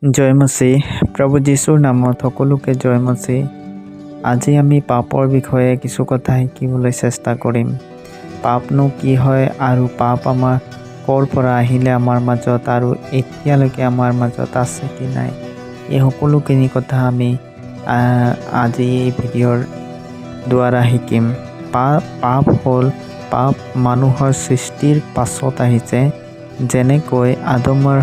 জয় মসিহ। প্ৰভু যীশুৰ নামত সকলোকে জয় মসিহ। আজি আমি পাপৰ বিষয়ে কিছু কথা শিকিবলৈ চেষ্টা কৰিম। পাপনো কি হয় আৰু পাপ আমাৰ ক'ৰ পৰা আহিলে আমাৰ মাজত আৰু এতিয়ালৈকে আমাৰ মাজত আছে কি নাই, এই সকলোখিনি কথা আমি আজি এই ভিডিঅ'ৰ দ্বাৰা শিকিম। পাপ হ'ল পাপ মানুহৰ সৃষ্টিৰ পাছত আহিছে। যেনেকৈ আদমৰ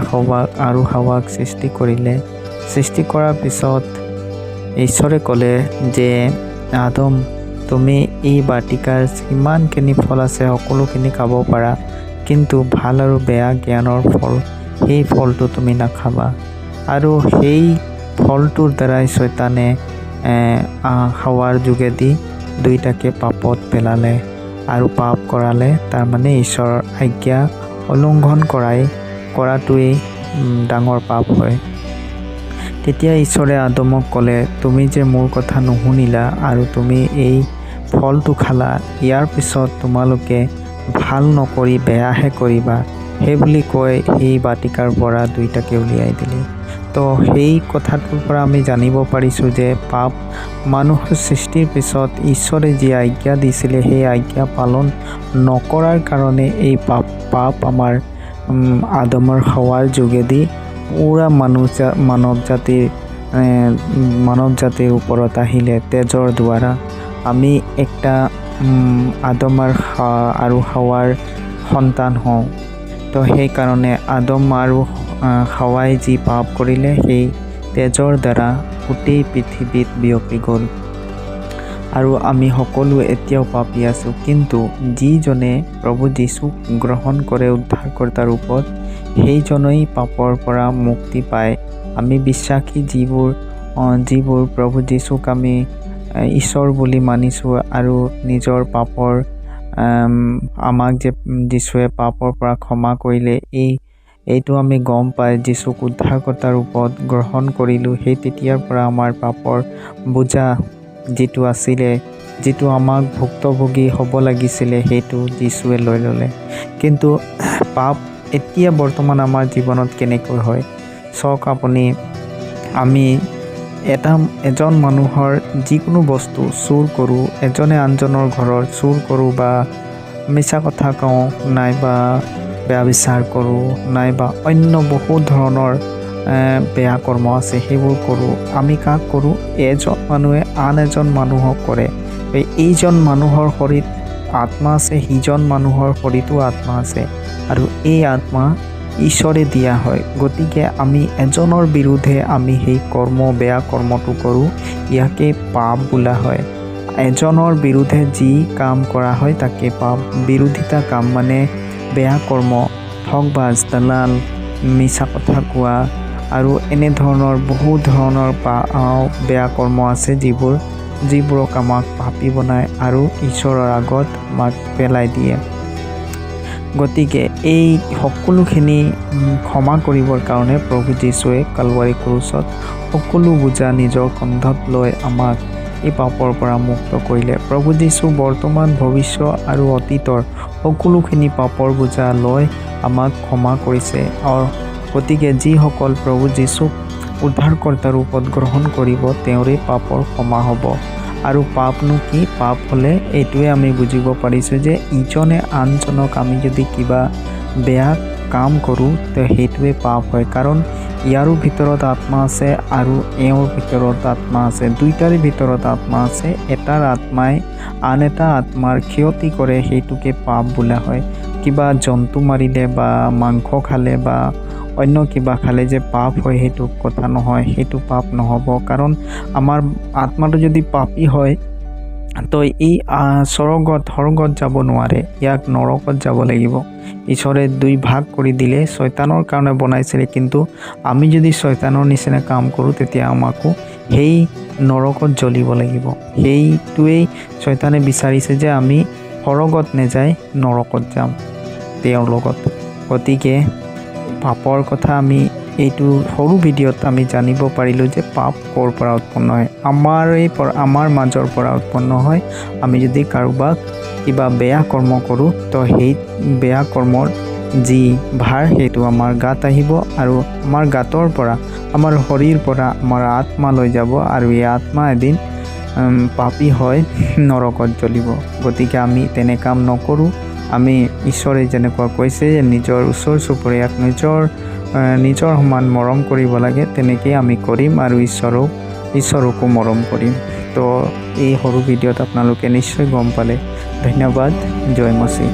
হাৱাক সৃষ্টি কৰিলে, সৃষ্টি কৰাৰ পিছত ঈশ্বৰে ক'লে যে আদম, তুমি এই বাটিকাৰ যিমানখিনি ফল আছে সকলোখিনি খাব পাৰা, কিন্তু ভাল আৰু বেয়া জ্ঞানৰ ফল, সেই ফলটো তুমি নাখাবা। আৰু সেই ফলটোৰ দ্বাৰাই শয়তানে হাৱাৰ যোগেদি দুইটাকে পাপত পেলালে আৰু পাপ কৰালে। তাৰমানে ঈশ্বৰৰ আজ্ঞা উলংঘন কৰাটোৱেই ডাঙৰ পাপ হয়। তেতিয়া ঈশ্বৰে আদমক ক'লে, তুমি যে মোৰ কথা নুশুনিলা আৰু তুমি এই ফলটো খালা, ইয়াৰ পিছত তোমালোকে ভাল নকৰি বেয়াহে কৰিবা, সেই বুলি কৈ সেই বাটিকাৰ পৰা দুইটাকে উলিয়াই দিলে। তো সেই কথাটোৰ পৰা আমি জানিব পাৰিছোঁ যে পাপ মানুহৰ সৃষ্টিৰ পিছত ঈশ্বৰে যি আজ্ঞা দিছিলে সেই আজ্ঞা পালন নকৰাৰ কাৰণে এই পাপ আমাৰ আদমৰ হাৱাৰ যোগেদি পুৰা মানৱ জাতিৰ ওপৰত আহিলে। তেজৰ দ্বাৰা আমি একটা আদম আৰু হাৱাৰ সন্তান হওঁ। তো সেইকাৰণে আদম আৰু হাৱাই যি পাপ কৰিলে সেই তেজৰ দ্বাৰা গোটেই পৃথিৱীত বিয়পি গ'ল আৰু আমি সকলো এতিয়াও পাপী আছোঁ। কিন্তু যিজনে প্ৰভু যীশুক গ্ৰহণ কৰে উদ্ধাৰকৰ্তাৰ ৰূপত, সেইজনেই পাপৰ পৰা মুক্তি পায়। আমি বিশ্বাসী যিবোৰ প্ৰভু যীশুক আমি ঈশ্বৰ বুলি মানিছোঁ আৰু নিজৰ পাপৰ আমাক যে যীশুৱে পাপৰ পৰা ক্ষমা কৰিলে, এইটো আমি গম পাই যীশুক উদ্ধাৰকৰ্তাৰ ৰূপত গ্ৰহণ কৰিলোঁ। সেই তেতিয়াৰ পৰা আমাৰ পাপৰ বোজা যিটো আছিলে, যিটো আমাক ভুক্তভোগী হ'ব লাগিছিলে, সেইটো যীশুৱে লৈ ল'লে। কিন্তু পাপ এতিয়া বৰ্তমান আমাৰ জীৱনত কেনেকৈ হয় চাওক আপুনি। আমি এজন মানুহৰ যিকোনো বস্তু চুৰ কৰোঁ, এজনে আনজনৰ ঘৰত চুৰ কৰোঁ, বা মিছা কথা কওঁ, নাইবা বেয়া বিচাৰ কৰোঁ, নাইবা অন্য বহুত ধৰণৰ বেয়া কৰ্ম আছে, সেইবোৰ কৰোঁ। আমি কাক কৰোঁ? এজন মানুহে আন এজন মানুহক কৰে। এইজন মানুহৰ শৰীৰত আত্মা আছে, সিজন মানুহৰ শৰীৰতো আত্মা আছে, আৰু এই আত্মা ঈশ্বৰে দিয়া হয়। গতিকে আমি এজনৰ বিৰুদ্ধে আমি সেই বেয়া কৰ্মটো কৰোঁ, ইয়াকে পাপ বোলা হয়। এজনৰ বিৰুদ্ধে যি কাম কৰা হয় তাকে পাপ। বিৰোধিতা কাম মানে বেয়া কৰ্ম, ঠগবাজ, দালাল, মিছা কথা কোৱা আৰু এনেধৰণৰ বহুত ধৰণৰ বেয়া কৰ্ম আছে যিবোৰক আমাক পাপী বনায় আৰু ঈশ্বৰৰ আগত আমাক পেলাই দিয়ে। গতিকে এই সকলোখিনি ক্ষমা কৰিবৰ কাৰণে প্ৰভু যীশুৱে কালৱাৰী ক্ৰুচত সকলো বোজা নিজৰ কন্ধত লৈ আমাক এই পাপৰ পৰা মুক্ত কৰিলে। প্ৰভু যীশু বৰ্তমান, ভৱিষ্যত আৰু অতীতৰ সকলোখিনি পাপৰ বোজা লৈ আমাক ক্ষমা কৰিছে। গতিকে যিসকল প্ৰভু যীশুক উদ্ধাৰকৰ্তাৰ ৰূপত গ্ৰহণ কৰিব, তেওঁৰে পাপৰ ক্ষমা হ'ব। আৰু পাপনো কি? পাপ হ'লে এইটোৱে আমি বুজিব পাৰিছোঁ যে ইজনে আনজনক আমি যদি কিবা বেয়া কাম কৰোঁ, তো সেইটোৱে পাপ হয়। কাৰণ ইয়াৰো ভিতৰত আত্মা আছে আৰু এওঁৰ ভিতৰত আত্মা আছে, দুইটাৰে ভিতৰত আত্মা আছে। এটাৰ আত্মাই আন এটা আত্মাৰ ক্ষতি কৰে, সেইটোকে পাপ বোলা হয়। কিবা জন্তু মাৰিলে বা মাংস খালে বা অন্য কিবা খালে যে পাপ হয়, সেইটো কথা নহয়, সেইটো পাপ নহ'ব। কাৰণ আমাৰ আত্মাটো যদি পাপী হয়, তো এই স্বৰ্গত যাব নোৱাৰে, ইয়াক নৰকত যাব লাগিব। ঈশ্বৰে দুই ভাগ কৰি দিলে, শয়তানৰ কাৰণে বনাইছিলে, কিন্তু আমি যদি শয়তানৰ নিচিনা কাম কৰোঁ, তেতিয়া আমাকো সেই নৰকত জ্বলিব লাগিব। সেইটোৱেই শয়তানে বিচাৰিছে যে আমি স্বৰ্গত নেযায় নৰকত যাম তেওঁৰ লগত। গতিকে পাপৰ কথা আমি এইটো সৰু ভিডিঅ'ত আমি জানিব পাৰিলোঁ যে পাপ ক'ৰ পৰা উৎপন্ন হয়। আমাৰ মাজৰ পৰা উৎপন্ন হয়। আমি যদি কাৰোবাক কিবা বেয়া কৰ্ম কৰোঁ, তো সেই বেয়া কৰ্মৰ যি ভাৰ সেইটো আমাৰ গাত আহিব আৰু আমাৰ গাতৰ পৰা আমাৰ শৰীৰ পৰা আমাৰ আত্মা লৈ যাব আৰু এই আত্মা এদিন পাপী হয় নৰকত জ্বলিব। গতিকে আমি তেনে কাম নকৰোঁ। আমি ঈশ্বৰে যেনেকুৱা কৈছে যে নিজৰ ওচৰ চুবুৰীয়াক নিজৰ সমান মৰম কৰিব লাগে, তেনেকৈ আমি কৰিম আৰু ঈশ্বৰকো মৰম কৰিম। তো এই সৰু ভিডিঅ'ত আপোনালোকে নিশ্চয় গম পালে। ধন্যবাদ। জয় মচি।